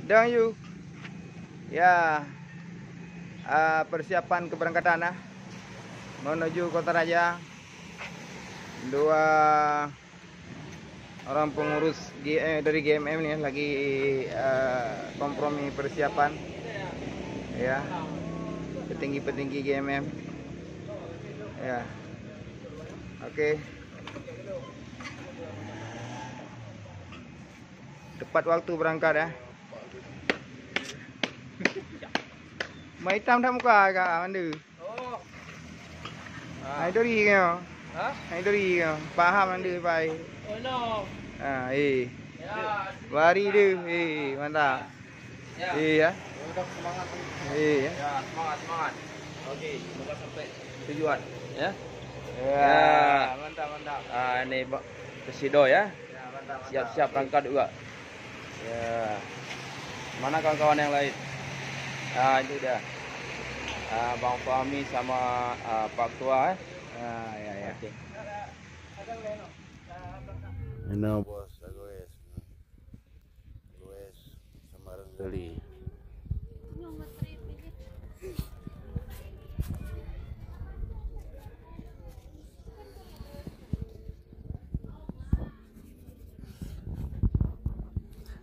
Dang you. Ya, persiapan keberangkatan menuju Kota Raja. Dua orang pengurus dari GMM nih lagi kompromi persiapan. Ya, petinggi-petinggi GMM. Ya, oke. Tepat waktu berangkat ya. Mai hitam tak muka kak anda? Oh. Hai dori kau. Hah? Hai dori kau. Paham anda pai. Oh no. Ya. Lari dia. Mantap. Ya. Ya. Tetap semangat. Ya. Ya, semangat. Okey, semoga sampai tujuan, ya. Ya, mantap. Ini Presido ya. Ya, mantap. Siap-siap berangkat juga. Ya. Mana kawan-kawan yang lain? Itu dia. Bang Fahmi sama Pak Tua. Ya. Okey. Ano bos, Agoes sama Renggeli.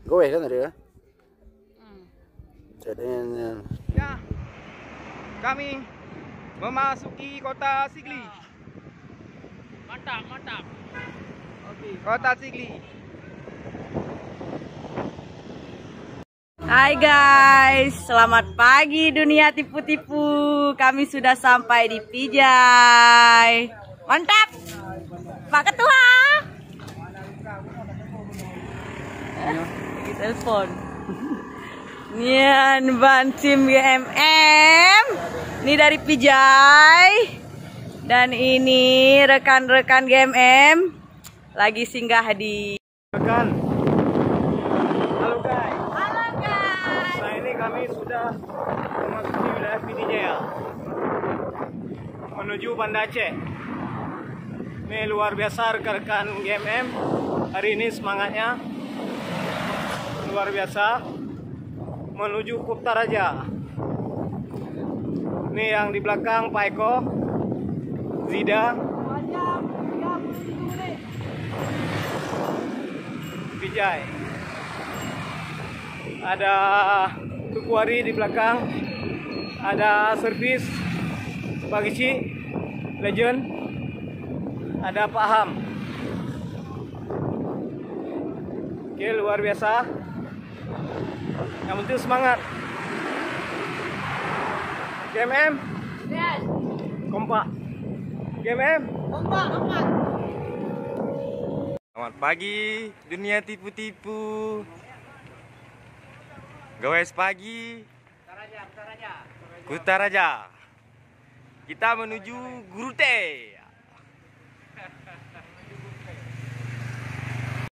Goes kan tadi ya? Jadinya. Ya. Kami memasuki Kota Sigli. Mantap. Okey, Kota Sigli. Hai guys, selamat pagi dunia tipu-tipu. Kami sudah sampai di Pijai. Mantap, Pak Ketua. Lagi telepon. Nian Bantim GMM. Ini dari Pijai. Dan ini rekan-rekan GMM lagi singgah di. Rekan. Halo guys. Halo guys. Nah ini kami sudah memasuki wilayah Pidijaya menuju Banda Aceh. Ini luar biasa rekan-rekan GMM. Hari ini semangatnya luar biasa menuju Kota Raja. Ini yang di belakang Pak Eko, Zida, Vijay. Ada Tukwari di belakang. Ada servis Pak Gici, Legend. Ada Pak Ham. Oke, luar biasa. Yang penting semangat. GMM. Yes. Kompak. GMM. Kompak. Selamat pagi dunia tipu-tipu. Gawes pagi. Kota Raja. Kita menuju Gurute.